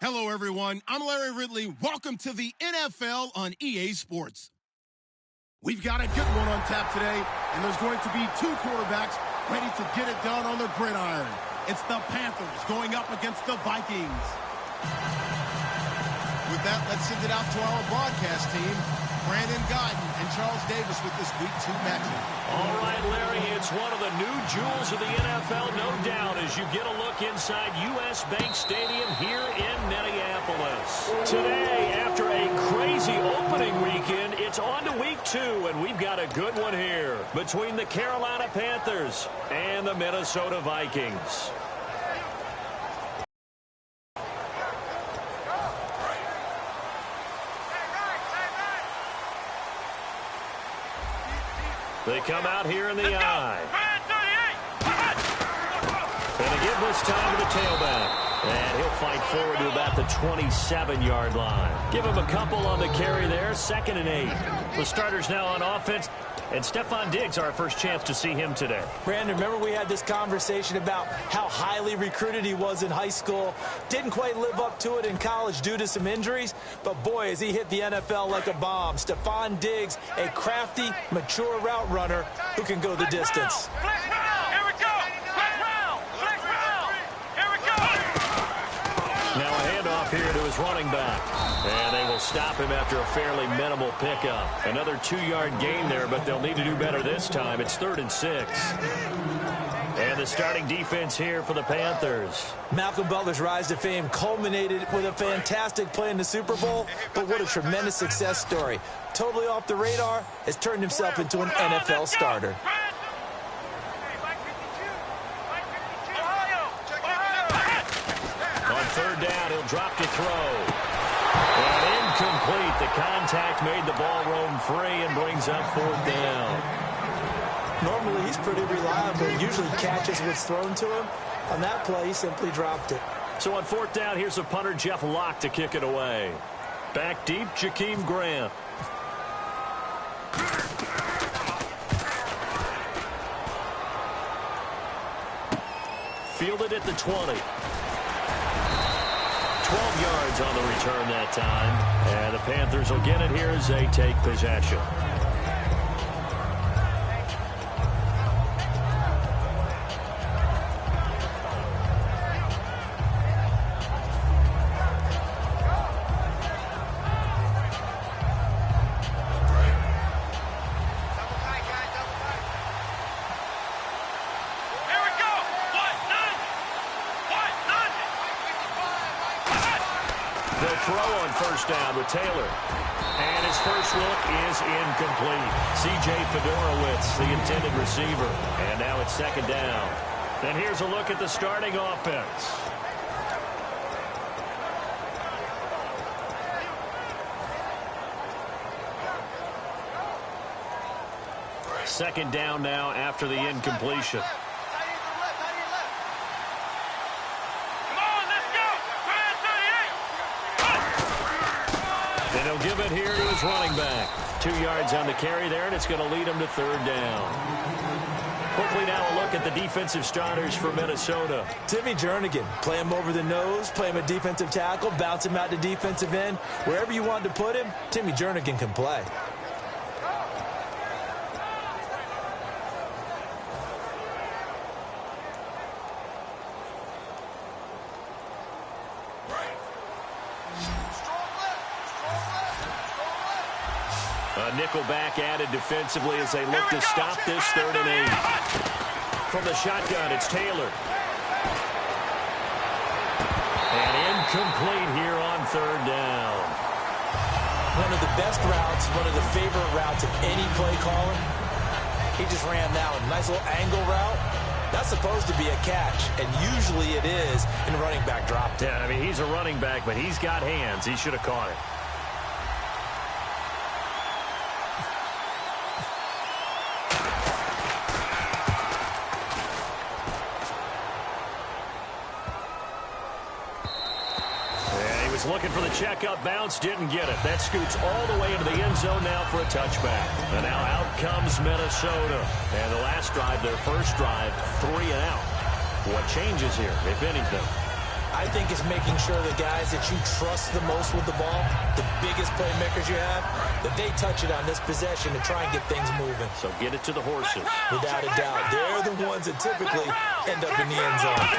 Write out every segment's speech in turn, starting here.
Hello, everyone. I'm Larry Ridley. Welcome to the NFL on EA Sports. We've got a good one on tap today, and there's going to be two quarterbacks ready to get it done on the gridiron. It's the Panthers going up against the Vikings. With that, let's send it out to our broadcast team, Brandon Guyton and Charles Davis with this Week 2 matchup. All right, Larry, it's one of the new jewels of the NFL, no doubt, as you get a look inside U.S. Bank Stadium here in Minneapolis. Today, after a crazy opening weekend, it's on to Week 2, and we've got a good one here between the Carolina Panthers and the Minnesota Vikings. They come out here in the eye. And they give this time to the tailback. And he'll fight forward to about the 27-yard line. Give him a couple on the carry there, 2nd and 8. The starters now on offense. And Stephon Diggs, our first chance to see him today. Brandon, remember we had this conversation about how highly recruited he was in high school. Didn't quite live up to it in college due to some injuries. But, boy, as he hit the NFL like a bomb. Stephon Diggs, a crafty, mature route runner who can go the distance. Now a handoff here to his running back. And they will stop him after a fairly minimal pickup. Another 2-yard gain there, but they'll need to do better this time. It's 3rd and 6. And the starting defense here for the Panthers. Malcolm Butler's rise to fame culminated with a fantastic play in the Super Bowl, but what a tremendous success story. Totally off the radar, has turned himself into an NFL starter. On 3rd down, he'll drop to throw. And incomplete. The contact made the ball roam free and brings up 4th down. Normally, he's pretty reliable. Usually catches what's thrown to him. On that play, he simply dropped it. So on fourth down, here's a punter, Jeff Locke, to kick it away. Back deep, Jakeem Grant. Fielded at the 20. 12 yards on the return that time. And the Panthers will get it here as they take possession. Down with Taylor. And his first look is incomplete. C.J. Fedorowicz, the intended receiver. And now it's second down. And here's a look at the starting offense. Second down now after the incompletion. And he'll give it here to his running back. 2 yards on the carry there, and it's going to lead him to third down. Quickly now a look at the defensive starters for Minnesota. Timmy Jernigan, play him over the nose, play him a defensive tackle, bounce him out to defensive end. Wherever you want to put him, Timmy Jernigan can play. Nickelback added defensively as they look to stop this 3rd and 8. From the shotgun, it's Taylor. And incomplete here on 3rd down. One of the best routes, one of the favorite routes of any play caller. He just ran that one. Nice little angle route. That's supposed to be a catch, and usually it is in running back drop. Yeah, I mean, he's a running back, but he's got hands. He should have caught it. Looking for the checkup bounce, didn't get it. That scoots all the way into the end zone now for a touchback. And now out comes Minnesota. And the last drive, their first drive, 3 and out. What changes here, if anything? I think it's making sure the guys that you trust the most with the ball, the biggest playmakers you have, that they touch it on this possession to try and get things moving. So get it to the horses. Without a doubt. They're the ones that typically end up in the end zone.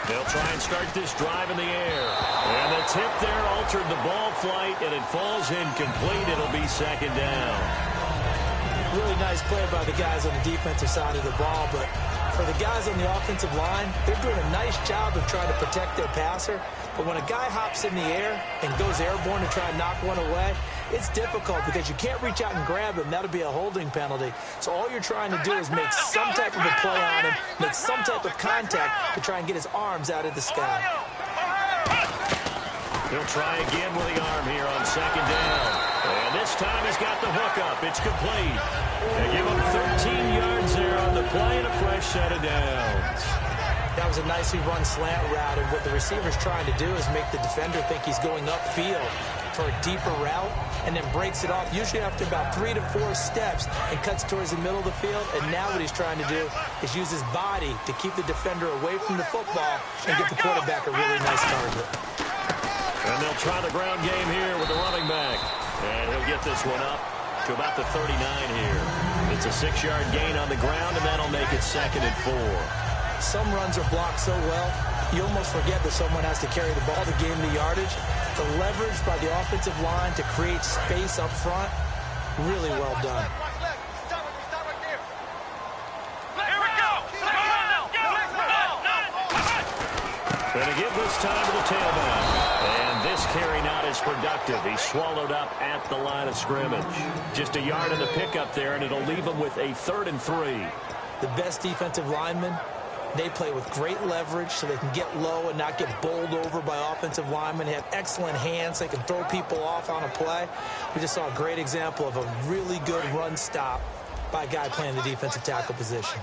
They'll try and start this drive in the air. And the tip there altered the ball flight, and it falls incomplete. It'll be second down. Really nice play by the guys on the defensive side of the ball, but for the guys on the offensive line, they're doing a nice job of trying to protect their passer. But when a guy hops in the air and goes airborne to try and knock one away, it's difficult because you can't reach out and grab him. That'll be a holding penalty. So all you're trying to do is make some type of a play on him, make some type of contact to try and get his arms out of the sky. He'll try again with the arm here on second down. And this time he's got the hook up. It's complete. They give him 13 yards there on the play and a fresh set of downs. That was a nicely run slant route, and what the receiver's trying to do is make the defender think he's going upfield for a deeper route, and then breaks it off, usually after about 3 to 4 steps, and cuts towards the middle of the field. And now what he's trying to do is use his body to keep the defender away from the football and get the quarterback a really nice target. And they'll try the ground game here with the running back. And he'll get this one up to about the 39 here. It's a 6-yard gain on the ground, and that'll make it 2nd and 4. Some runs are blocked so well, you almost forget that someone has to carry the ball to gain the yardage. The leverage by the offensive line to create space up front, really well done. Going to give this time to the tailback. And this carry not as productive. He's swallowed up at the line of scrimmage. Just a yard in the pickup there, and it'll leave him with a 3rd and 3. The best defensive linemen, they play with great leverage so they can get low and not get bowled over by offensive linemen. They have excellent hands. They can throw people off on a play. We just saw a great example of a really good run stop by a guy playing the defensive tackle position.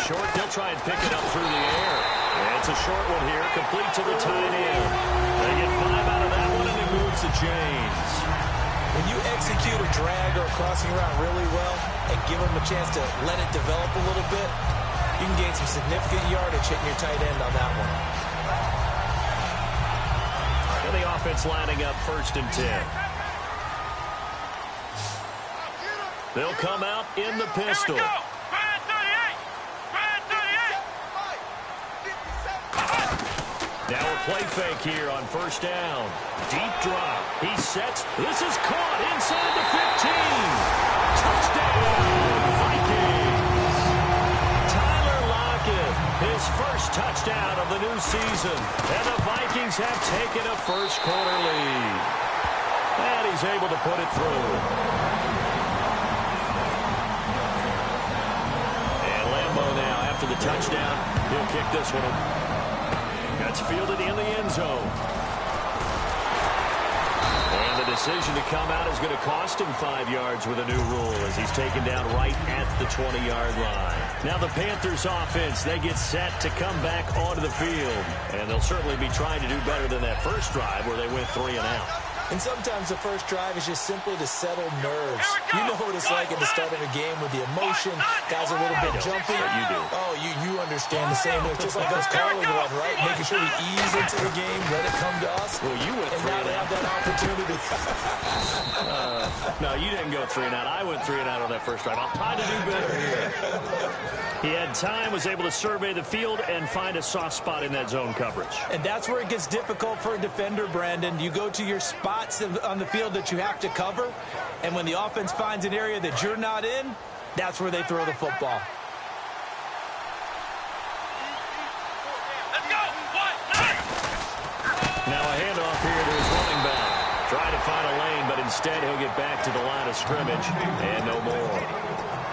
short. They'll try and pick it up through the air. And it's a short one here, complete to the tight end. They get 5 out of that one, and it moves the chains. When you execute a drag or a crossing route really well and give them a chance to let it develop a little bit, you can gain some significant yardage hitting your tight end on that one. And the offense lining up 1st and 10. They'll come out in the pistol. Now a play fake here on 1st down. Deep drop. He sets. This is caught inside the 15. Touchdown, Vikings. Tyler Lockett, his first touchdown of the new season. And the Vikings have taken a first-quarter lead. And he's able to put it through. And Lambeau now, after the touchdown, he'll kick this one. That's fielded in the end zone. And the decision to come out is going to cost him 5 yards with a new rule as he's taken down right at the 20-yard line. Now the Panthers offense, they get set to come back onto the field. And they'll certainly be trying to do better than that first drive where they went 3 and out. And sometimes the first drive is just simply to settle nerves. You know what it's like at the start of a game with the emotion. Guys are a little bit jumpy. You do. Oh, you understand the same. It's just like us calling one, right? Making sure we ease into the game, let it come to us. Well, you went 3 and now and they out. have that opportunity. No, you didn't go 3 and out. I went 3 and out on that first drive. I'm trying to do better here. He had time, was able to survey the field and find a soft spot in that zone coverage. And that's where it gets difficult for a defender, Brandon. You go to your spots on the field that you have to cover, and when the offense finds an area that you're not in, that's where they throw the football. Let's go. Now a handoff here to his running back. Try to find a lane, but instead he'll get back to the line of scrimmage and no more.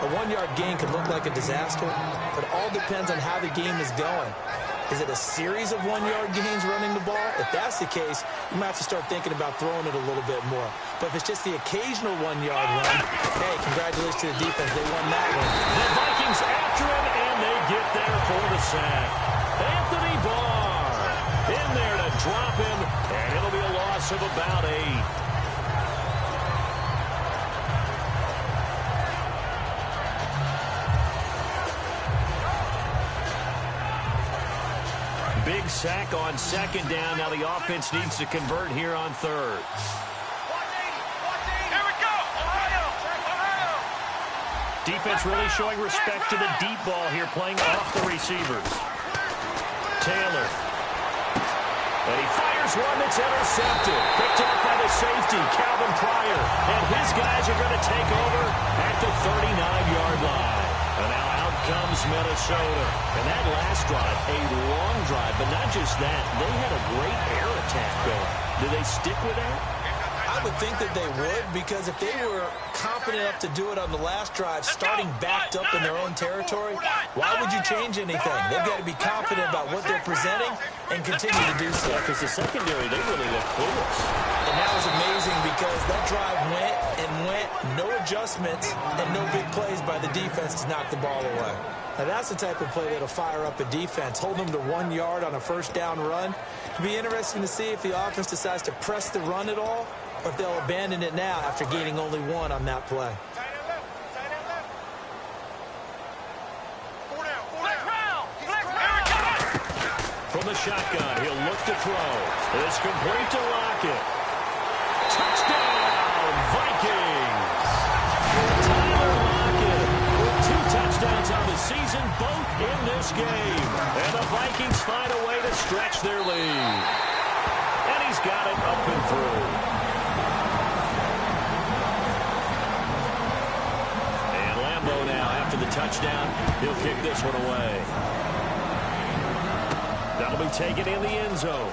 A 1-yard gain can look like a disaster, but it all depends on how the game is going. Is it a series of 1-yard gains running the ball? If that's the case, you might have to start thinking about throwing it a little bit more. But if it's just the occasional 1-yard run, hey, congratulations to the defense. They won that one. The Vikings after him, and they get there for the sack. Anthony Barr in there to drop him, and it'll be a loss of about 8. Big sack on 2nd down. Now the offense needs to convert here on 3rd. Here we go. Ohio. Defense really showing respect to the deep ball here, playing off the receivers. Taylor. And he fires one that's intercepted. Picked off by the safety, Calvin Pryor. And his guys are going to take over at the 39-yard line. And now out comes Minnesota. And that last drive, a long drive, but not just that. They had a great air attack going. Do they stick with that? I would think that they would, because if they were confident enough to do it on the last drive, starting backed up in their own territory, why would you change anything? They've got to be confident about what they're presenting and continue to do so. Because the secondary, they really look clueless. And that was amazing because that drive went and went, no adjustments, and no big plays by the defense to knock the ball away. Now, that's the type of play that'll fire up a defense. Hold them to 1 yard on a 1st down run. It'll be interesting to see if the offense decides to press the run at all, or if they'll abandon it now after gaining only 1 on that play. From the shotgun, he'll look to throw. It's complete to Lockett. Touchdown, Vikings! Tyler Lockett with 2 touchdowns on the season, both in this game. And the Vikings find a way to stretch their lead. And he's got it up and through. And Lambeau now, after the touchdown, he'll kick this one away. That'll be taken in the end zone.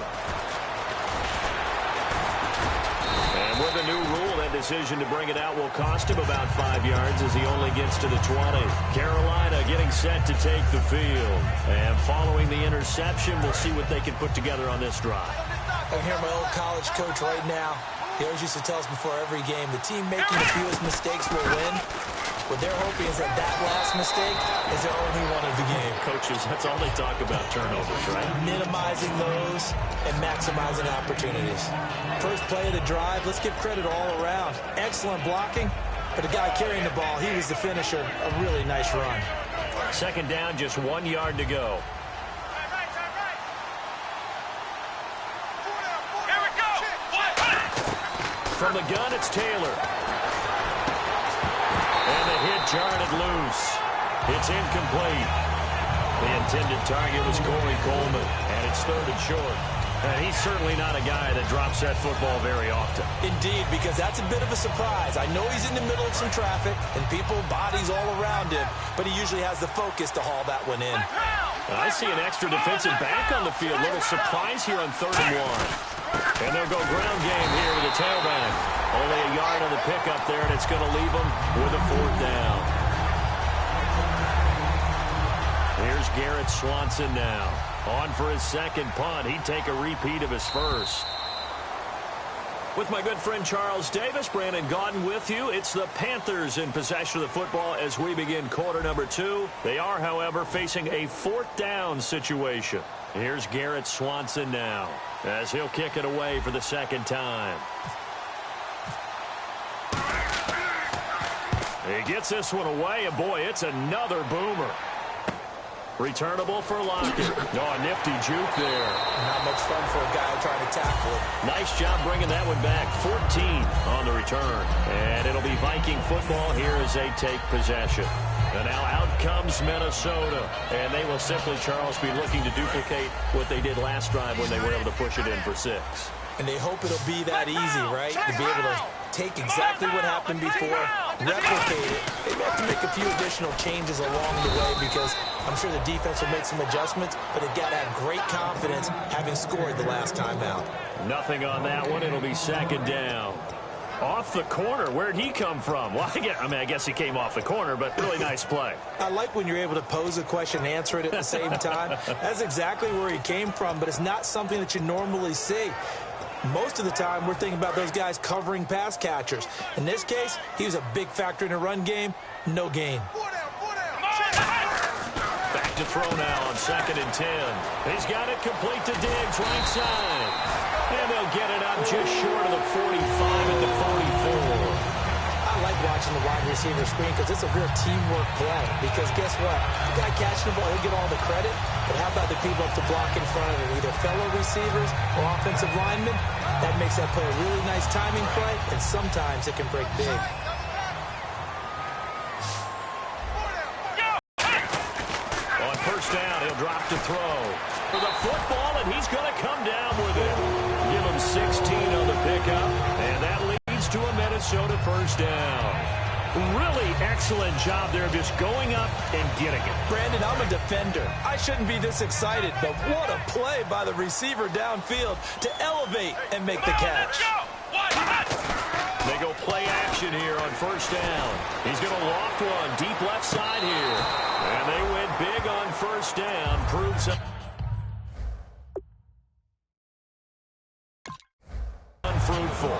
And with the new rule, that decision to bring it out will cost him about 5 yards as he only gets to the 20. Carolina getting set to take the field. And following the interception, we'll see what they can put together on this drive. I can hear my old college coach right now. He always used to tell us before every game, the team making the fewest mistakes will win. What they're hoping is that last mistake is their only one of the game. Coaches, that's all they talk about, turnovers, right? Minimizing those and maximizing opportunities. First play of the drive, let's give credit all around. Excellent blocking, but the guy carrying the ball, he was the finisher. A really nice run. Second down, just 1 yard to go. From the gun, it's Taylor. And the hit jarred it loose. It's incomplete. The intended target was Corey Coleman, and it's third and short. And he's certainly not a guy that drops that football very often. Indeed, because that's a bit of a surprise. I know he's in the middle of some traffic and people, bodies all around him, but he usually has the focus to haul that one in. I see an extra defensive back on the field. Little surprise here on 3rd and 1. And they'll go ground game here with the tailback. Only a yard on the pickup there, and it's going to leave them with a 4th down. Here's Garrett Swanson now. On for his second punt. He'd take a repeat of his first. With my good friend Charles Davis, Brandon Gaudin with you. It's the Panthers in possession of the football as we begin quarter number 2. They are, however, facing a 4th down situation. Here's Garrett Swanson now as he'll kick it away for the second time. He gets this one away, and boy, it's another boomer. Returnable for Lockett. Oh, a nifty juke there. Not much fun for a guy trying to tackle it. Nice job bringing that one back. 14 on the return. And it'll be Viking football here as they take possession. And now out comes Minnesota. And they will simply, Charles, be looking to duplicate what they did last drive when they were able to push it in for 6. And they hope it'll be that easy, right? To be able to take exactly what happened before, replicate it. They have to make a few additional changes along the way because I'm sure the defense will make some adjustments, but they've got to have great confidence having scored the last time out. Nothing on that one. It'll be second down. Off the corner. Where'd he come from? Well, I guess he came off the corner, but really nice play. I like when you're able to pose a question and answer it at the same time. That's exactly where he came from, but it's not something that you normally see. Most of the time, we're thinking about those guys covering pass catchers. In this case, he was a big factor in the run game. No gain. Back to throw now on 2nd and 10. He's got it complete to Diggs, right side. And they'll get it up just short of the 45 at the 44. I like watching the wide receiver screen because it's a real teamwork play. Because guess what? The guy catching the ball, he'll get all the credit. But how about the people up to block in front of him, either fellow receivers or offensive linemen? That makes that play a really nice timing play, and sometimes it can break big. On 1st down, he'll drop to throw for the football, and he's going to come down with it. Give him 16 on the pickup, and that leads to a Minnesota 1st down. Really excellent job there of just going up and getting it. Brandon, I'm a defender. I shouldn't be this excited, but what a play by the receiver downfield to elevate and make the catch. They go play action here on 1st down. He's going to loft one deep left side here. And they went big on 1st down. Proves unfruitful.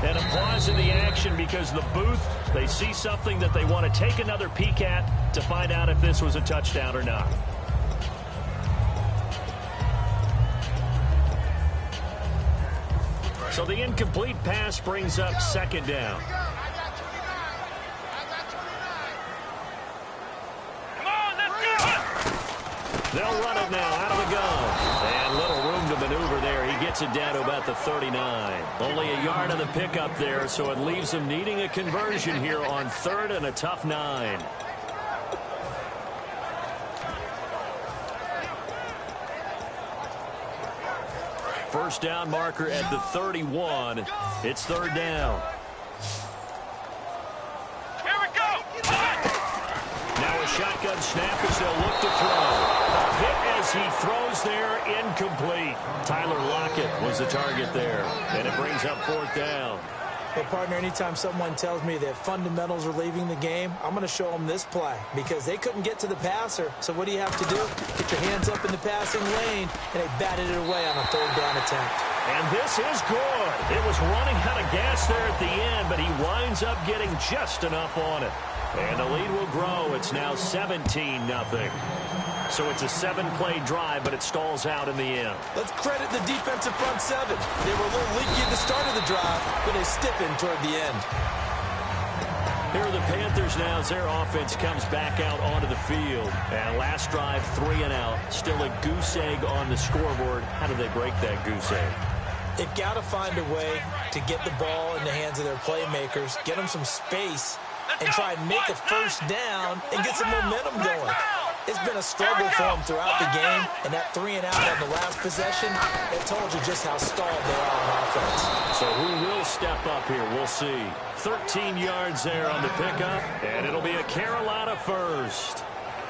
And applause in the action because the booth, they see something that they want to take another peek at to find out if this was a touchdown or not. So the incomplete pass brings up 2nd down. They'll run it now out of the gun. And little room to maneuver there. He gets it down to about the 39. Only a yard on the pickup there, so it leaves him needing a conversion here on 3rd and a tough 9. First down marker at the 31. It's 3rd down. Here we go. Now a shotgun snap as they'll look to throw. A hit as he throws there, incomplete. Tyler Lockett was the target there, and it brings up 4th down. Well, partner, anytime someone tells me that fundamentals are leaving the game, I'm going to show them this play because they couldn't get to the passer. So what do you have to do? Get your hands up in the passing lane, and they batted it away on a 3rd down attempt. And this is good. It was running out of gas there at the end, but he winds up getting just enough on it. And the lead will grow. It's now 17-0. So it's a 7-play drive, but it stalls out in the end. Let's credit the defensive front seven. They were a little leaky at the start of the drive, but they stiffened toward the end. Here are the Panthers now as their offense comes back out onto the field. And last drive, 3 and out. Still a goose egg on the scoreboard. How do they break that goose egg? They've got to find a way to get the ball in the hands of their playmakers, get them some space, and try and make a first down and get some momentum going. It's been a struggle for them throughout the game, and that 3 and out on the last possession, it told you just how stalled they are on offense. So who will step up here? We'll see. 13 yards there on the pickup, and it'll be a Carolina first.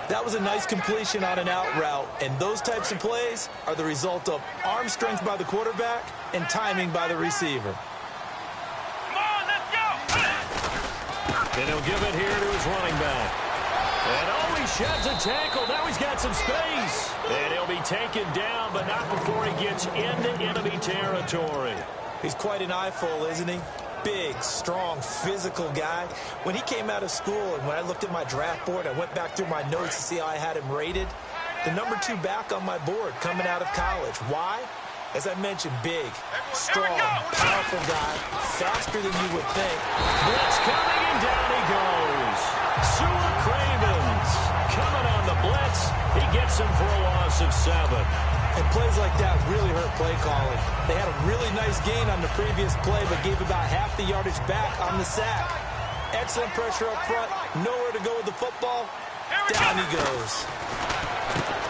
That was a nice completion on an out route, and those types of plays are the result of arm strength by the quarterback and timing by the receiver. Come on, let's go. And he'll give it here to his running back. And oh, he sheds a tackle. Now he's got some space. And he'll be taken down, but not before he gets into enemy territory. He's quite an eyeful, isn't he? Big, strong, physical guy. When he came out of school and when I looked at my draft board, I went back through my notes to see how I had him rated. The number 2 back on my board coming out of college. Why? As I mentioned, big, strong, powerful guy, faster than you would think. Blitz coming, and down he goes. Sewer Cravens coming on the blitz. He gets him for a loss of 7. And plays like that really hurt play calling. They had a really nice gain on the previous play, but gave about half the yardage back on the sack. Excellent pressure up front. Nowhere to go with the football. Down he goes.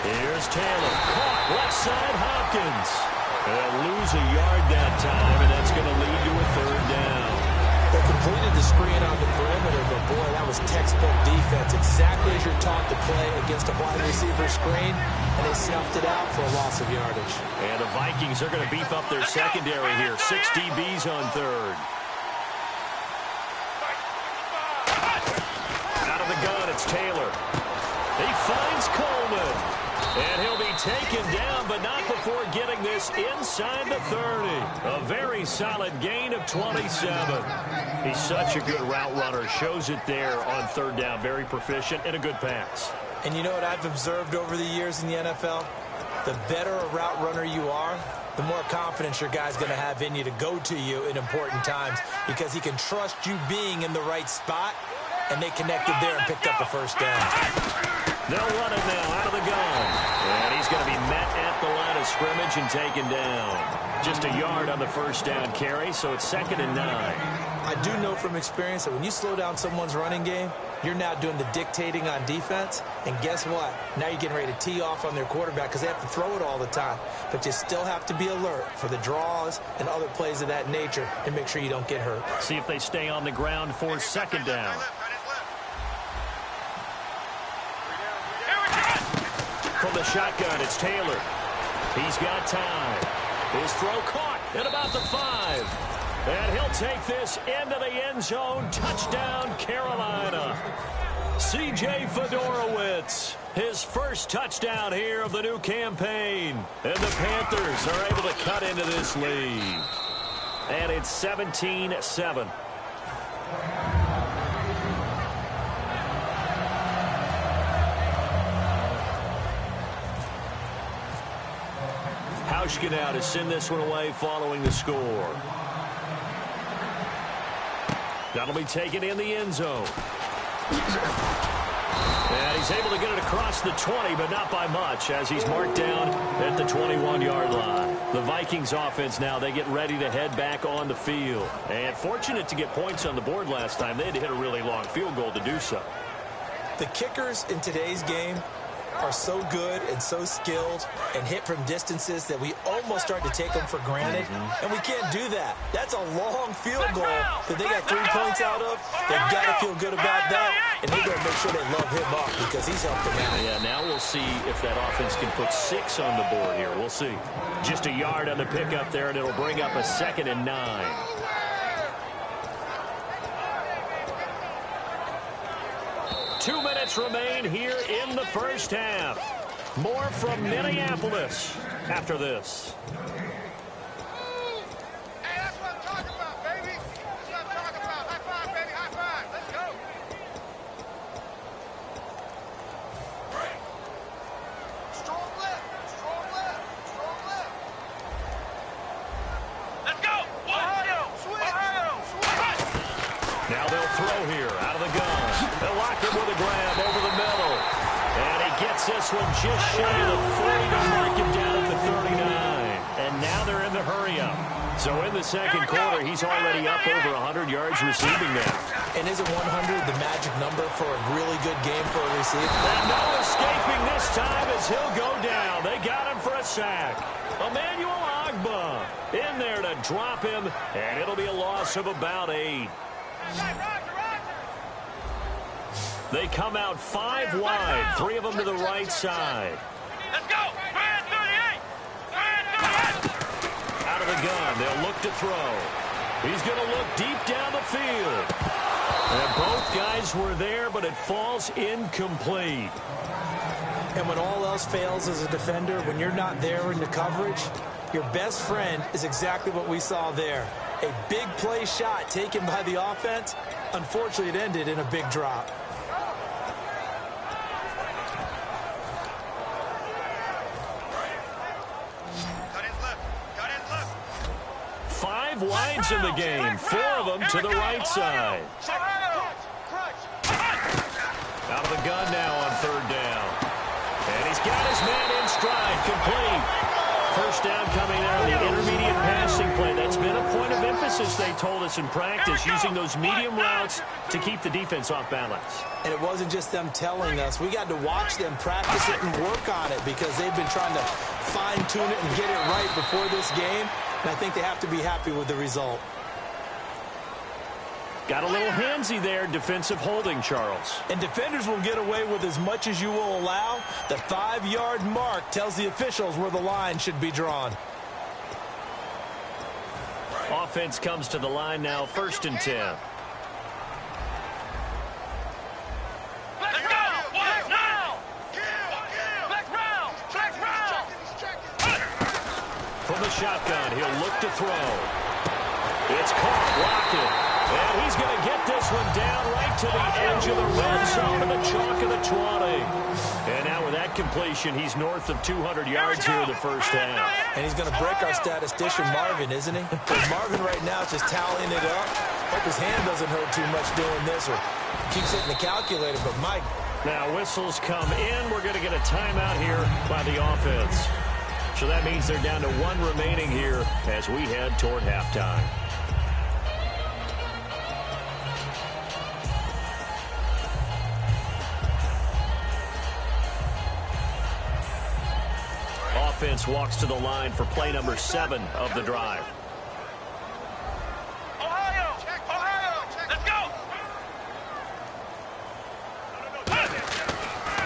Here's Taylor. Caught left side Hopkins. They'll lose a yard that time, and that's going to lead to a 3rd down. They completed the screen on the perimeter, but boy, that was textbook defense. Exactly as you're taught to play against a wide receiver screen, and they snuffed it out for a loss of yardage. And the Vikings are going to beef up their secondary here. 6 DBs on 3rd. Out of the gun, it's Taylor. He finds Coleman. And he'll be taken down, but not before getting this inside the 30. A very solid gain of 27. He's such a good route runner. Shows it there on 3rd down. Very proficient and a good pass. And you know what I've observed over the years in the NFL? The better a route runner you are, the more confidence your guy's going to have in you to go to you in important times because he can trust you being in the right spot, and they connected there and picked up the 1st down. They'll run it now out of the gun. And he's going to be met at the line of scrimmage and taken down. Just a yard on the 1st down carry, so it's 2nd and 9. I do know from experience that when you slow down someone's running game, you're now doing the dictating on defense. And guess what? Now you're getting ready to tee off on their quarterback because they have to throw it all the time. But you still have to be alert for the draws and other plays of that nature to make sure you don't get hurt. See if they stay on the ground for 2nd down. From the shotgun, it's Taylor. He's got time. His throw caught at about the 5. And he'll take this into the end zone. Touchdown, Carolina. C.J. Fedorowicz, his first touchdown here of the new campaign. And the Panthers are able to cut into this lead. And it's 17-7. Hauschka now to send this one away following the score. That'll be taken in the end zone. And he's able to get it across the 20, but not by much, as he's marked down at the 21-yard line. The Vikings offense now, they get ready to head back on the field. And fortunate to get points on the board last time. They had to hit a really long field goal to do so. The kickers in today's game are so good and so skilled and hit from distances that we almost start to take them for granted, and we can't do that. That's a long field goal that they got 3 points out of. They've got to feel good about that, and they got to make sure they love him up because he's helped them out. Yeah, now we'll see if that offense can put 6 on the board here. We'll see. Just a yard on the pickup there, and it'll bring up a 2nd and 9. 2 minutes remain here in the first half. More from Minneapolis after this. Hey, that's what I'm talking about, baby. That's what I'm talking about. High five, baby. High five. Let's go. throw here out of the gun. They'll lock him with a grab over the middle. And he gets this one just shy of the 40 to mark him down at the 39. And now they're in the hurry-up. So in the second quarter, he's already up over 100 yards receiving now. And isn't 100 the magic number for a really good game for a receiver? And no escaping this time as he'll go down. They got him for a sack. Emmanuel Ogbah in there to drop him, and it'll be a loss of about 8. They come out 5 wide, 3 of them to the right side. Let's go. Brand 38. Brand 38. Out of the gun, they'll look to throw. He's going to look deep down the field. And both guys were there, but it falls incomplete. And when all else fails as a defender, when you're not there in the coverage, your best friend is exactly what we saw there. A big play shot taken by the offense. Unfortunately, it ended in a big drop. Five wides in the game, 4 of them to the right side. Out of the gun now on 3rd down. And he's got his man in stride, complete. First down coming there on the intermediate passing play. That's been a point of emphasis, they told us in practice, using those medium routes to keep the defense off balance. And it wasn't just them telling us. We got to watch them practice it and work on it because they've been trying to fine-tune it and get it right before this game. And I think they have to be happy with the result. Got a little handsy there, defensive holding, Charles. And defenders will get away with as much as you will allow. The 5-yard mark tells the officials where the line should be drawn. Offense comes to the line now, 1st and 10. Let's go. Flex now. Flex round. Flex round. From the shotgun, he'll look to throw. It's caught, blocking. And he's going to get this one down right to the edge of the red zone of the chalk of the 20. And now with that completion, he's north of 200 yards here in the first half. And he's going to break our statistician, Marvin, isn't he? Because Marvin right now is just tallying it up. Hope his hand doesn't hurt too much doing this or keeps hitting the calculator. But Mike. Now whistles come in. We're going to get a timeout here by the offense. So that means they're down to 1 remaining here as we head toward halftime. Offense walks to the line for play number 7 of the drive. Ohio. Let's go.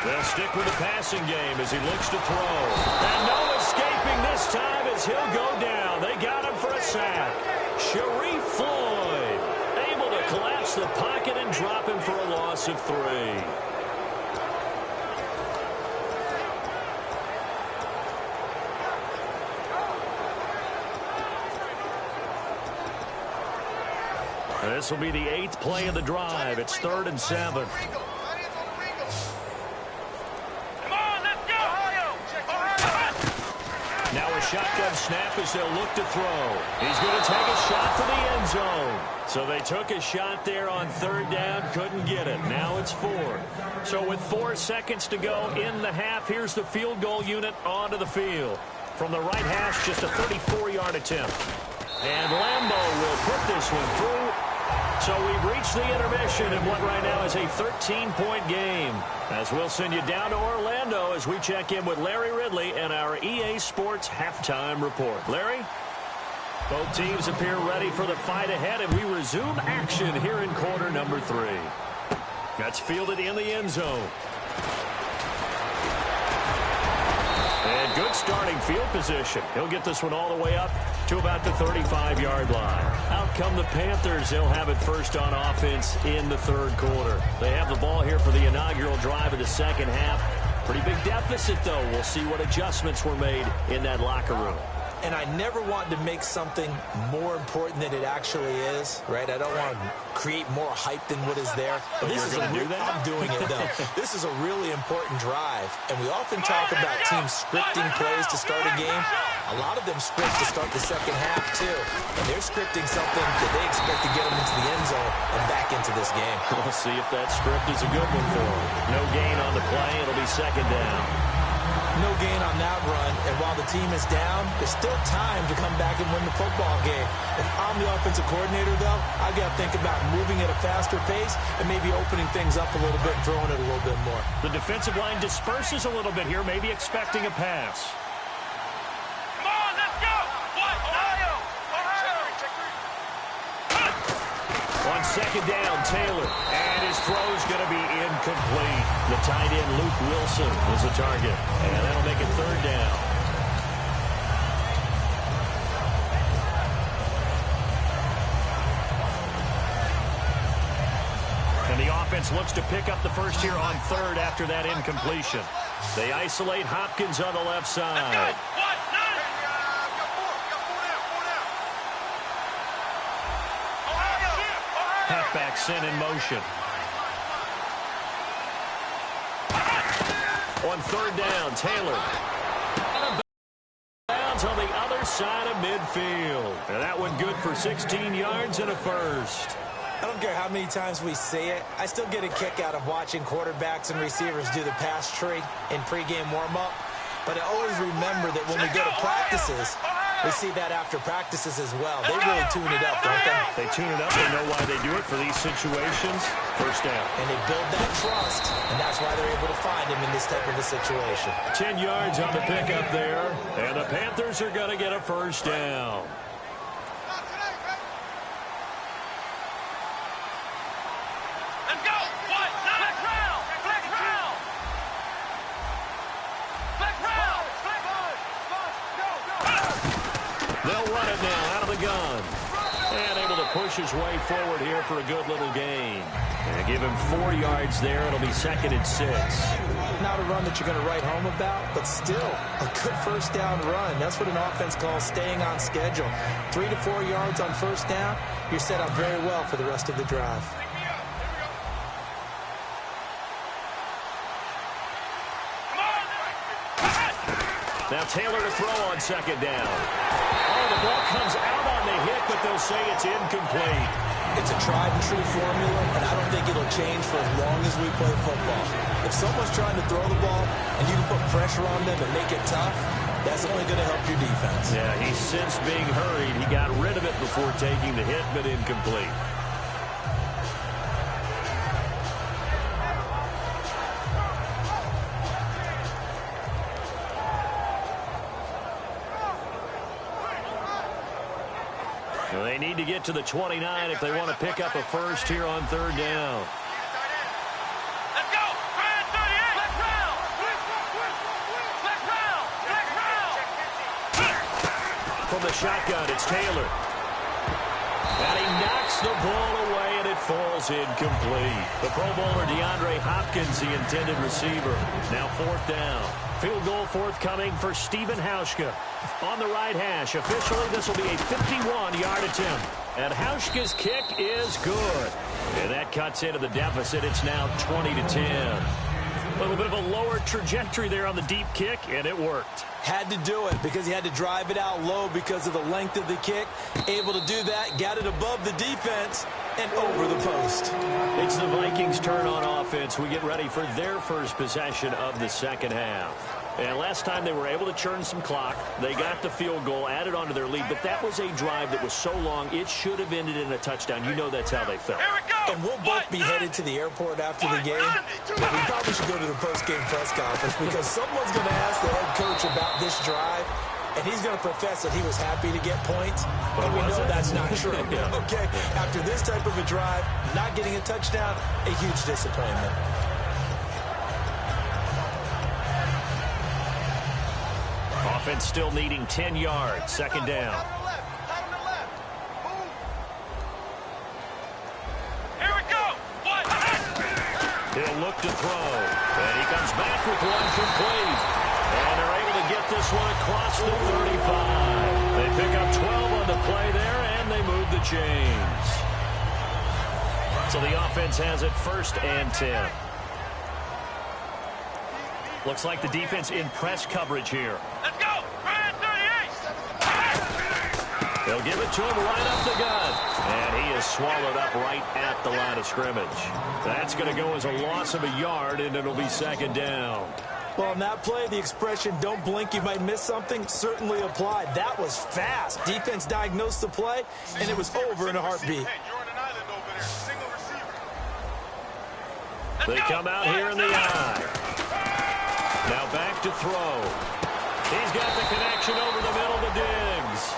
They'll stick with the passing game as he looks to throw. And no escaping this time as he'll go down. They got him for a sack. Sharif Floyd able to collapse the pocket and drop him for a loss of 3. This will be the 8th play of the drive. It's 3rd and 7. Come on, let's go. Ohio. Now a shotgun snap as they'll look to throw. He's going to take a shot for the end zone. So they took a shot there on 3rd down, couldn't get it. Now it's 4. So with 4 seconds to go in the half, here's the field goal unit onto the field. From the right hash, just a 34-yard attempt. And Lambeau will put this one through. So we've reached the intermission in what right now is a 13-point game. As we'll send you down to Orlando as we check in with Larry Ridley and our EA Sports halftime report. Larry? Both teams appear ready for the fight ahead, and we resume action here in quarter number 3. That's fielded in the end zone. And good starting field position. He'll get this one all the way up to about the 35-yard line. Out come the Panthers. They'll have it first on offense in the 3rd quarter. They have the ball here for the inaugural drive of the second half. Pretty big deficit, though. We'll see what adjustments were made in that locker room. and I never want to make something more important than it actually is, right? I don't want to create more hype than what is there. But this is I'm doing it, though. This is a really important drive, and we often talk about teams scripting plays to start a game. A lot of them script to start the second half, too. And they're scripting something that they expect to get them into the end zone and back into this game. We'll see if that script is a good one for them. No gain on the play. It'll be second down. No gain on that run, and while the team is down, there's still time to come back and win the football game. If I'm the offensive coordinator, though, I've got to think about moving at a faster pace and maybe opening things up a little bit and throwing it a little bit more. The defensive line disperses a little bit here, maybe expecting a pass. Come on, let's go! What? Ohio! On second down, Taylor. And his throw's going to be incomplete. The tight end, Luke Wilson, is a target. And that'll make it third down. And the offense looks to pick up the first here on third after that incompletion. They isolate Hopkins on the left side. Halfback sent in motion. On third down, Taylor. Bounds on the other side of midfield. And that one good for 16 yards and a first. I don't care how many times we say it. I still get a kick out of watching quarterbacks and receivers do the pass tree in pregame warm-up. But I always remember that when we go to practices, we see that after practices as well. They really tune it up, don't they? They tune it up. They know why they do it for these situations. First down. And they build that trust, and that's why they're able to find him in this type of a situation. 10 yards on the pickup there, and the Panthers are going to get a first down. Let's go! What? Flex round! Flex round! Flex round! Flex go! They'll run it now out of the gun. And able to push his way forward here for a good little gain. And give him 4 yards there. It'll be second and 6. Not a run that you're going to write home about, but still a good first down run. That's what an offense calls staying on schedule. 3 to 4 yards on first down. You're set up very well for the rest of the drive. Now Taylor to throw on second down. Oh, the ball comes out on the hit, but they'll say it's incomplete. It's a tried-and-true formula, and I don't think it'll change for as long as we play football. If someone's trying to throw the ball and you can put pressure on them and make it tough, that's only going to help your defense. Yeah, he's since being hurried. He got rid of it before taking the hit, but incomplete. Well, they need to get to the 29 if they want to pick up a first here on third down. Let's go! 38! Flex round! Flex round! Flex round! From the shotgun, it's Taylor. And he knocks the ball away, and it falls incomplete. The Pro Bowler DeAndre Hopkins, the intended receiver. Now fourth down. Field goal forthcoming for Stephen Hauschka. On the right hash, officially this will be a 51-yard attempt. And Hauschka's kick is good. And that cuts into the deficit. It's now 20-10. A little bit of a lower trajectory there on the deep kick, and it worked. Had to do it because he had to drive it out low because of the length of the kick. Able to do that, got it above the defense, and over the post. It's the Vikings' turn on offense. We get ready for their first possession of the second half. And last time they were able to churn some clock. They got the field goal, added on to their lead, but that was a drive that was so long, it should have ended in a touchdown. You know that's how they felt. Here we go! And we'll both be headed to the airport after the game, but we probably should go to the post-game press conference because someone's going to ask the head coach about this drive, and he's going to profess that he was happy to get points, but we know that's not true. Okay, after this type of a drive, not getting a touchdown, a huge disappointment. Offense still needing 10 yards. Second down. Here we go! What? He'll look to throw. And he comes back with one complete. And they're able to get get this one across the 35. They pick up 12 on the play there, and they move the chains. So the offense has it 1st and 10. Looks like the defense in press coverage here. Let's go! Ryan 38! They'll give it to him right up the gut. And he is swallowed up right at the line of scrimmage. That's going to go as a loss of a yard, and it'll be 2nd down. Well, in that play, the expression, don't blink, you might miss something, certainly applied. That was fast. Defense diagnosed the play, and it was over in a heartbeat. They come out here in the eye. Now back to throw. He's got the connection over the middle to Diggs.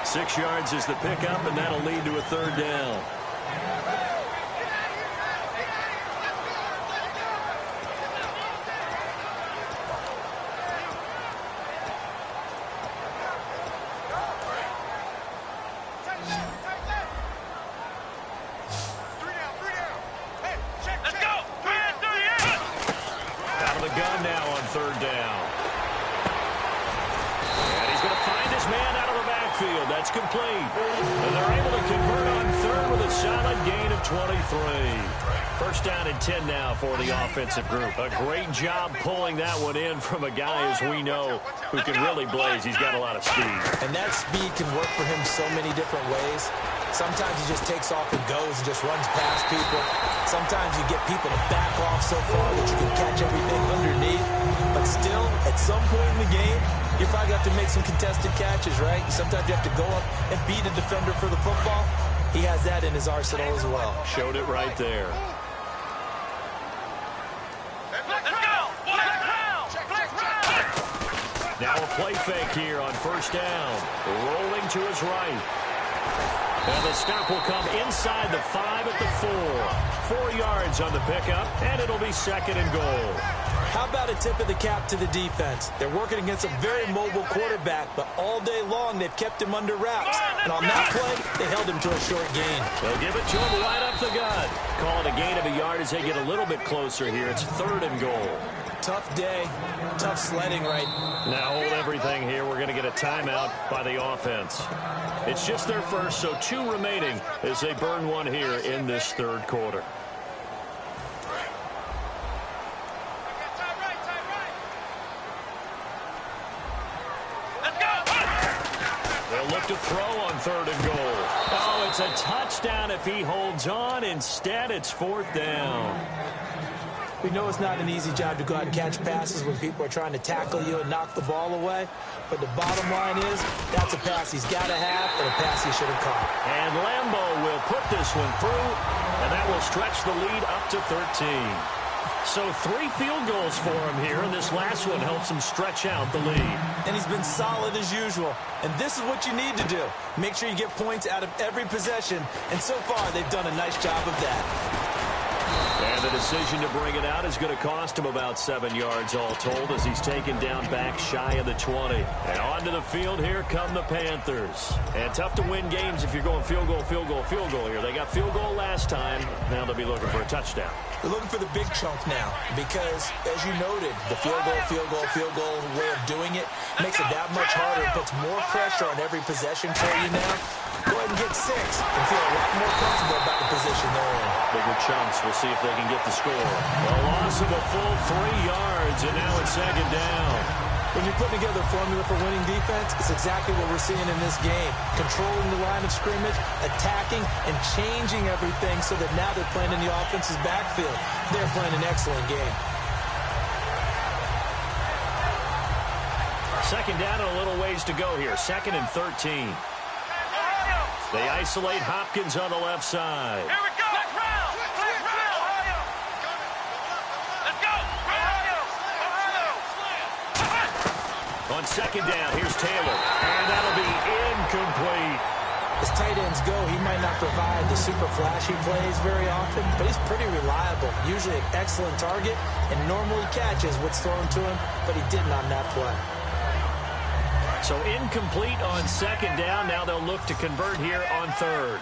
6 yards is the pickup, and that'll lead to a 3rd down. Let's go! Ryan 38! Out of the gun now on 3rd down. And he's going to find his man out of the backfield. That's complete. And they're able to convert on 3rd with a solid gain of 23. 1st down and 10 now for the offensive group. A great job pulling that one in from a guy, as we know, who can really blaze. He's got a lot of speed. And that speed can work for him so many different ways. Sometimes he just takes off and goes and just runs past people. Sometimes you get people to back off so far that you can catch everything underneath. But still, at some point in the game, you probably have to make some contested catches, right? Sometimes you have to go up and beat a defender for the football. He has that in his arsenal as well. Showed it right there. Now a play fake here on 1st down. Rolling to his right. And the stop will come inside the 5 at the 4. 4 yards on the pickup, and it'll be 2nd and goal. How about a tip of the cap to the defense? They're working against a very mobile quarterback, but all day long they've kept him under wraps. And on that play, they held him to a short gain. They'll give it to him right up the gut. Call it a gain of a yard as they get a little bit closer here. It's 3rd and goal. Tough day, tough sledding right. Now hold everything here. We're going to get a timeout by the offense. It's just their first, so 2 remaining as they burn one here in this 3rd quarter. They'll look to throw on 3rd and goal. Oh, it's a touchdown if he holds on. Instead, it's 4th down. We know it's not an easy job to go out and catch passes when people are trying to tackle you and knock the ball away. But the bottom line is, that's a pass he's got to have and a pass he should have caught. And Lambo will put this one through, and that will stretch the lead up to 13. So 3 field goals for him here, and this last one helps him stretch out the lead. And he's been solid as usual. And this is what you need to do. Make sure you get points out of every possession. And so far, they've done a nice job of that. And the decision to bring it out is going to cost him about 7 yards all told as he's taken down back shy of the 20. And onto the field here come the Panthers. And tough to win games if you're going field goal, field goal, field goal here. They got field goal last time. Now they'll be looking for a touchdown. They're looking for the big chunk now because, as you noted, the field goal way of doing it makes it that much harder. It puts more pressure on every possession for you now. Go ahead and get 6 and feel a lot more comfortable about the position they're in. Bigger chunks. We'll see if they can get the score. A loss of a full 3 yards, and now it's 2nd down. When you're putting together a formula for winning defense, it's exactly what we're seeing in this game. Controlling the line of scrimmage, attacking, and changing everything so that now they're playing in the offense's backfield. They're playing an excellent game. 2nd down and a little ways to go here. 2nd and 13. They isolate Hopkins on the left side. Here we go! Let's round! Let's go! On 2nd down, here's Taylor. And that'll be incomplete. As tight ends go, he might not provide the super flashy plays very often, but he's pretty reliable. Usually an excellent target, and normally catches what's thrown to him, but he didn't on that play. So incomplete on 2nd down. Now they'll look to convert here on 3rd.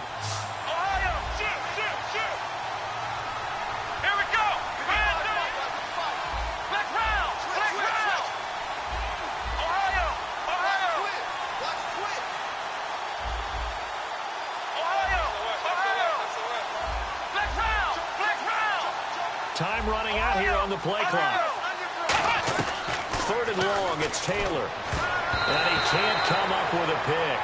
Here we go! Let's round! Time running out here on the play clock. 3rd and long, it's Taylor. And he can't come up with a pick.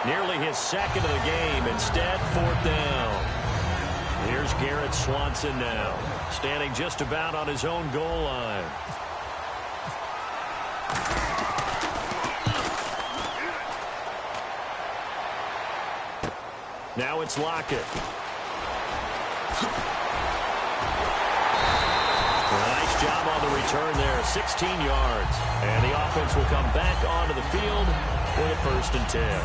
Nearly his 2nd of the game. Instead, 4th down. Here's Garrett Swanson now, standing just about on his own goal line. Now it's Lockett. Nice job on the return there, 16 yards. And the offense will come back onto the field with a 1st and 10.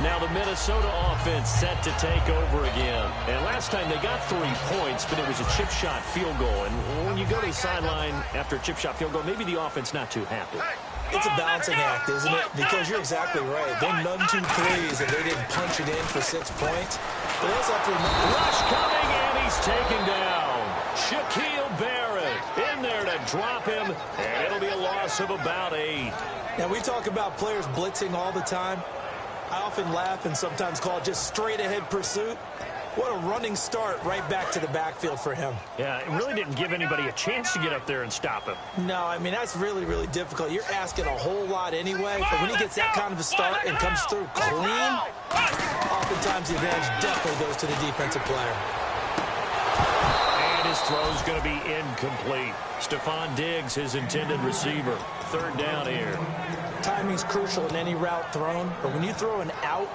Now the Minnesota offense set to take over again. And last time they got 3 points, but it was a chip shot field goal. And when you go to the sideline after a chip shot field goal, maybe the offense not too happy. It's a balancing act, isn't it? Because you're exactly right. They none 2 threes, and they didn't punch it in for 6 points. But they also have to remember. Rush coming, and he's taken down. Shaquille Barrett in there to drop him, and it'll be a loss of about 8. Now, we talk about players blitzing all the time. I often laugh and sometimes call it just straight-ahead pursuit. What a running start right back to the backfield for him. Yeah, it really didn't give anybody a chance to get up there and stop him. No, I mean, that's really, really difficult. You're asking a whole lot anyway, but when he gets that kind of a start and comes through clean, oftentimes the advantage definitely goes to the defensive player. And his throw's going to be incomplete. Stephon Diggs, his intended receiver. 3rd down here. Timing's crucial in any route thrown, but when you throw an out,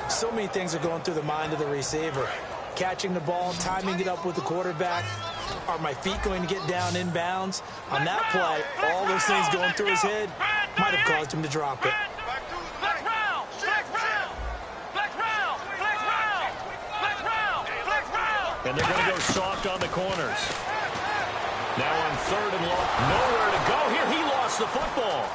so many things are going through the mind of the receiver. Catching the ball, timing it up with the quarterback. Are my feet going to get down inbounds? On that play, all those things going through his head might have caused him to drop it. And they're going to go soft on the corners. Now on 3rd and long. Nowhere to go here. He lost the football.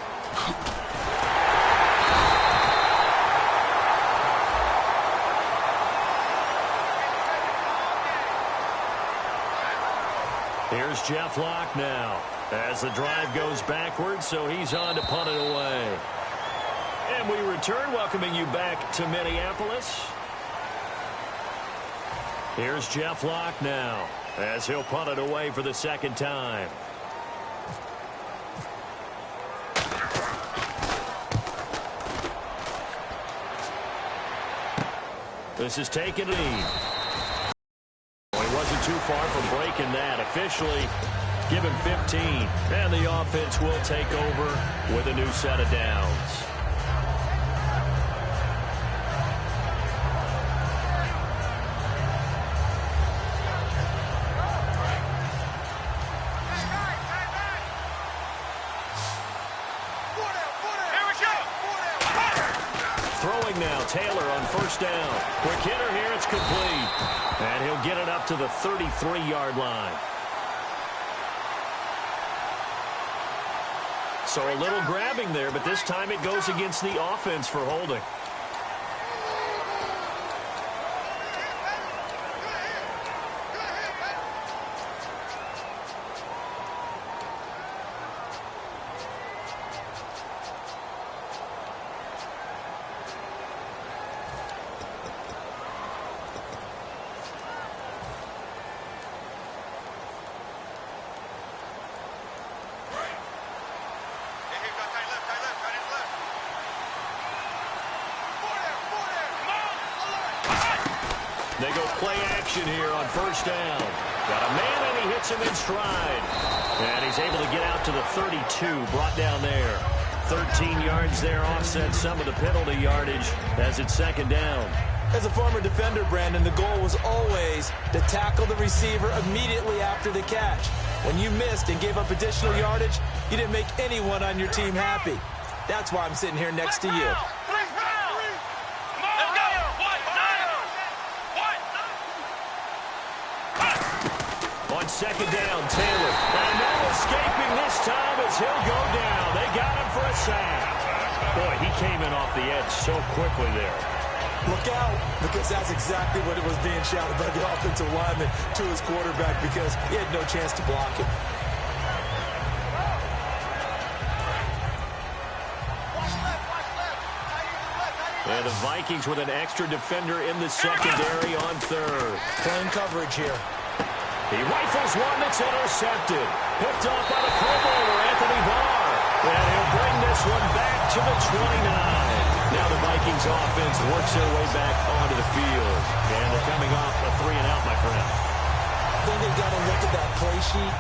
Here's Jeff Locke now as the drive goes backwards, so he's on to punt it away. And we return, welcoming you back to Minneapolis. Here's Jeff Locke now as he'll punt it away for the 2nd time. This is taken lead. He wasn't too far from breaking that. Officially, give him 15. And the offense will take over with a new set of downs. Throwing now, Taylor on 1st down. Quick hitter here, it's complete. And he'll get it up to the 33-yard line. So a little grabbing there, but this time it goes against the offense for holding. They go play action here on 1st down. Got a man, and he hits him in stride. And he's able to get out to the 32, brought down there. 13 yards there, offset some of the penalty yardage as it's 2nd down. As a former defender, Brandon, the goal was always to tackle the receiver immediately after the catch. When you missed and gave up additional yardage, you didn't make anyone on your team happy. That's why I'm sitting here next to you. On 2nd down, Taylor. And no escaping this time as he'll go down. They got him for a sack. Boy, he came in off the edge so quickly there. Look out, because that's exactly what it was being shouted by the offensive lineman to his quarterback, because he had no chance to block him. And the Vikings with an extra defender in the secondary on 3rd. Playing coverage here. He rifles one that's intercepted. Picked off by the Pro Bowler, Anthony Barr. And he'll bring this one back to the 29. Now the Vikings offense works their way back onto the field. And they're coming off a 3-and-out, my friend. I think they've got to look at that play sheet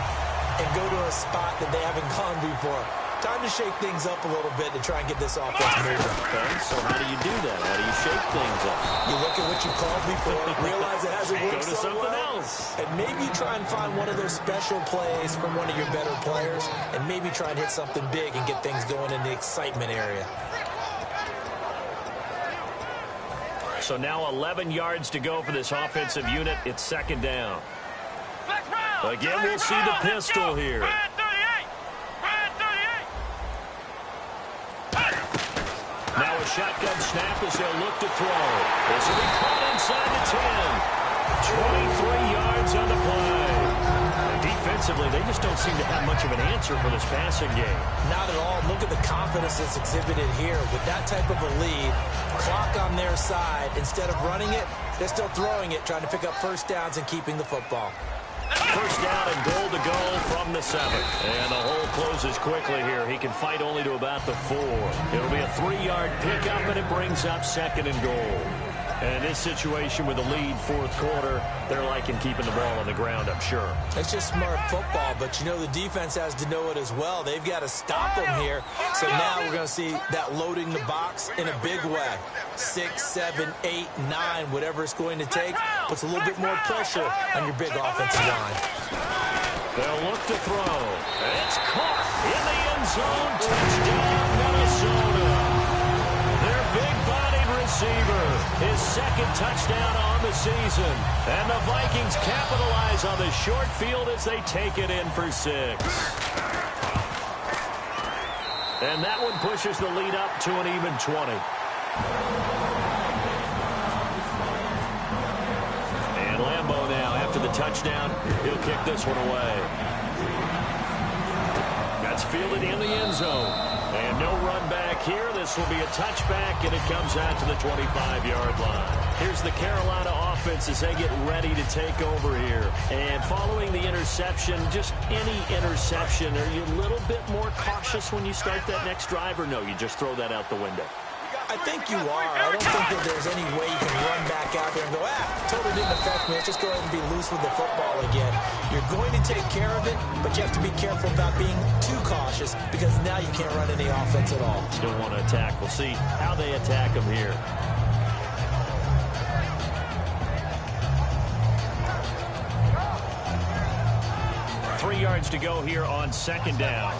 and go to a spot that they haven't gone before. Time to shake things up a little bit to try and get this offense moving. Okay, so how do you do that? How do you shake things up? You look at what you called before, realize it hasn't worked Go to so something well, else. and maybe try and find one of those special plays from one of your better players, and maybe try and hit something big and get things going in the excitement area. So now 11 yards to go for this offensive unit. It's second down. Again, we'll see the pistol here. Now a shotgun snap as they'll look to throw. This will be caught inside the 10. 23 yards on the play. And defensively, they just don't seem to have much of an answer for this passing game. Not at all. Look at the confidence that's exhibited here. With that type of a lead, clock on their side, instead of running it, they're still throwing it, trying to pick up first downs and keeping the football. First down and goal to go from the 7. And the hole closes quickly here. He can fight only to about the 4. It'll be a 3-yard pickup, and it brings up second and goal. And in this situation with the lead fourth quarter, they're liking keeping the ball on the ground, I'm sure. It's just smart football, but you know the defense has to know it as well. They've got to stop them here. So now we're going to see that loading the box in a big way. 6, 7, 8, 9, whatever it's going to take, puts a little bit more pressure on your big offensive line. They'll look to throw. It's caught in the end zone. Touchdown, Minnesota. Their big-bodied receiver, his second touchdown on the season. And the Vikings capitalize on the short field as they take it in for 6. And that one pushes the lead up to an even 20. And Lambeau now, after the touchdown, he'll kick this one away. That's fielded in the end zone. And no run back here. This will be a touchback, and it comes out to the 25-yard line. Here's the Carolina offense as they get ready to take over here. And following the interception, just any interception, are you a little bit more cautious when you start that next drive, or no, you just throw that out the window? I think you are. I don't think that there's any way you can run back out there and go, totally didn't affect me. Let's just go ahead and be loose with the football again. You're going to take care of it, but you have to be careful about being too cautious because now you can't run any offense at all. Still want to attack. We'll see how they attack them here. Three yards to go here on second down.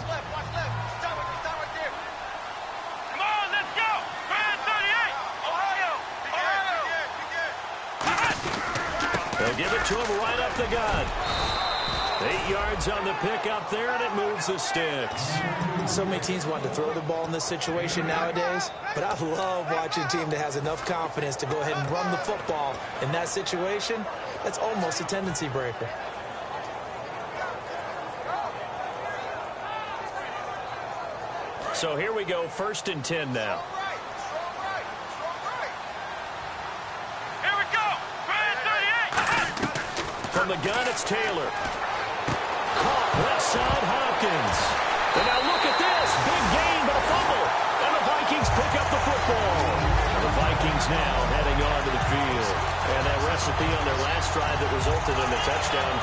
They'll give it to him right up the gut. 8 yards on the pickup there, and it moves the sticks. So many teams want to throw the ball in this situation nowadays, but I love watching a team that has enough confidence to go ahead and run the football in that situation. That's almost a tendency breaker. So here we go, 1st and 10 now. From the gun, it's Taylor. Caught left side, Hopkins. And now look at this. Big gain, but a fumble. And the Vikings pick up the football. And the Vikings now heading on to the field. And that recipe on their last drive that resulted in a touchdown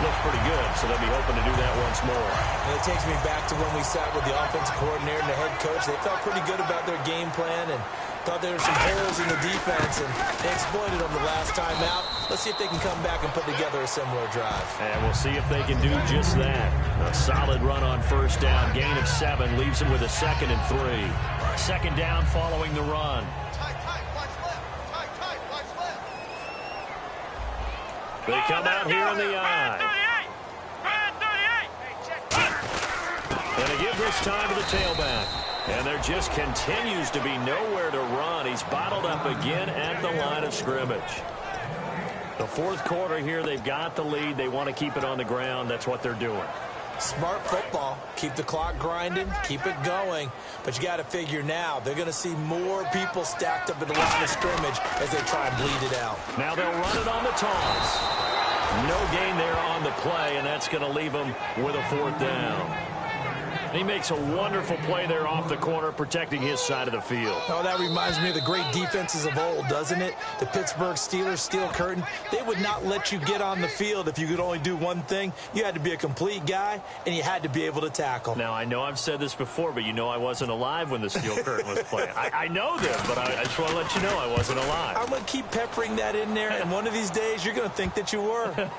looked pretty good, so they'll be hoping to do that once more. And it takes me back to when we sat with the offensive coordinator and the head coach. They felt pretty good about their game plan and thought there were some holes in the defense, and they exploited them the last time out. Let's see if they can come back and put together a similar drive. And we'll see if they can do just that. A solid run on first down. Gain of 7 leaves them with a 2nd and 3. Second down following the run. They come out here in the eye. And they give this time to the tailback. And there just continues to be nowhere to run. He's bottled up again at the line of scrimmage. The fourth quarter here, they've got the lead. They want to keep it on the ground. That's what they're doing. Smart football. Keep the clock grinding. Keep it going. But you got to figure now, they're going to see more people stacked up at the line of scrimmage as they try and bleed it out. Now they'll run it on the toss. No gain there on the play, and that's going to leave him with a 4th down. He makes a wonderful play there off the corner, protecting his side of the field. Oh, that reminds me of the great defenses of old, doesn't it? The Pittsburgh Steelers steel curtain. They would not let you get on the field if you could only do one thing. You had to be a complete guy, and you had to be able to tackle. Now, I know I've said this before, but you know I wasn't alive when the steel curtain was playing. I know this, but I just want to let you know I wasn't alive. I'm going to keep peppering that in there, and one of these days you're going to think that you were.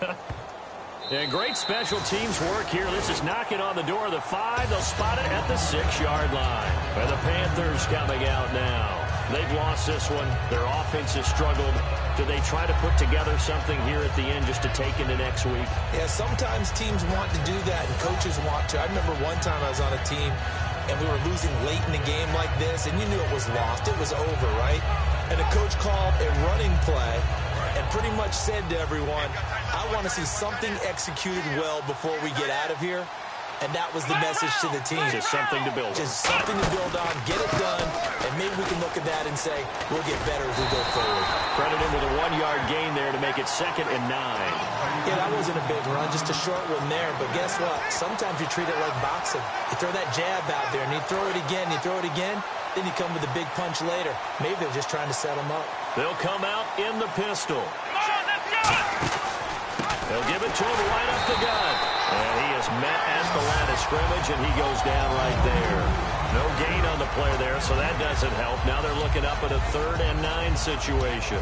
And great special teams work here. This is knocking on the door of the 5. They'll spot it at the 6-yard line. And the Panthers coming out now. They've lost this one. Their offense has struggled. Do they try to put together something here at the end just to take into next week? Yeah, sometimes teams want to do that, and coaches want to. I remember one time I was on a team, and we were losing late in the game like this, and you knew it was lost. It was over, right? And the coach called a running play and pretty much said to everyone, I want to see something executed well before we get out of here. And that was the message to the team. Just something to build on. Just something to build on, get it done, and maybe we can look at that and say, we'll get better as we go forward. Credit him with a 1-yard gain there to make it 2nd and 9. Yeah, that wasn't a big run, just a short one there. But guess what? Sometimes you treat it like boxing. You throw that jab out there, and you throw it again, you throw it again, then you come with a big punch later. Maybe they're just trying to set him up. They'll come out in the pistol. They'll give it to him right up the gut. And he is met at the line of scrimmage, and he goes down right there. No gain on the play there, so that doesn't help. Now they're looking up at a 3rd and 9 situation.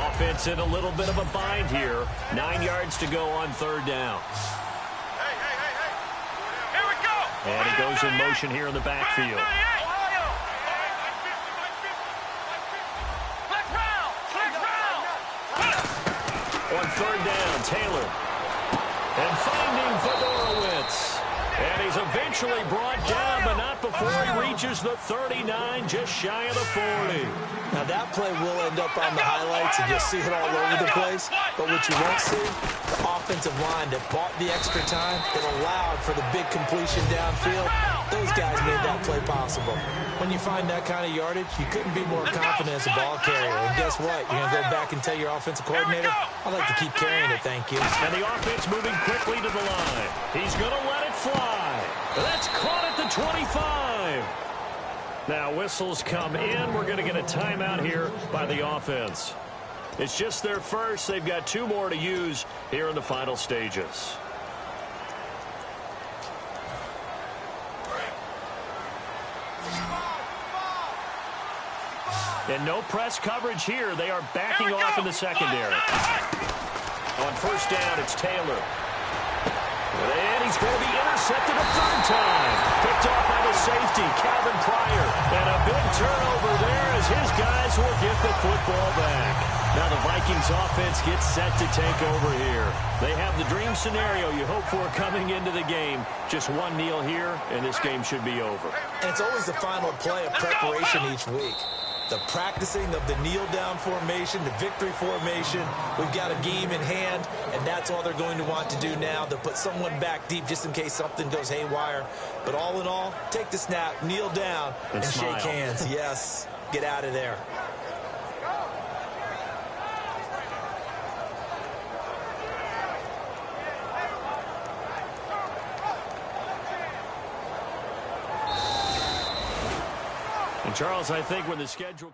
Offense in a little bit of a bind here. 9 yards to go on 3rd down. And he goes in motion here in the backfield. On 3rd down, Taylor. And finding Fedorowicz. And he's eventually brought down, but not before he reaches the 39, just shy of the 40. Now that play will end up on the highlights, and you'll see it all over the place. But what you won't see, the offensive line that bought the extra time, that allowed for the big completion downfield, those guys made that play possible. When you find that kind of yardage, you couldn't be more confident as a ball carrier. And guess what? You're going to go back and tell your offensive coordinator, I'd like to keep carrying it, thank you. And the offense moving quickly to the line. He's going to let it fly. That's caught at the 25. Now whistles come in. We're going to get a timeout here by the offense. It's just their first. They've got 2 more to use here in the final stages. And no press coverage here. They are backing off in the secondary. On 1st down, it's Taylor. And he's going to be intercepted a 3rd time. Picked off by the safety, Calvin Pryor. And a big turnover there as his guys will get the football back. Now the Vikings offense gets set to take over here. They have the dream scenario you hope for coming into the game. Just one kneel here, and this game should be over. And it's always the final play of preparation each week. The practicing of the kneel-down formation, the victory formation. We've got a game in hand, and that's all they're going to want to do now. They'll put someone back deep just in case something goes haywire. But all in all, take the snap, kneel down, and shake hands. Yes, get out of there. And Charles, I think when the schedule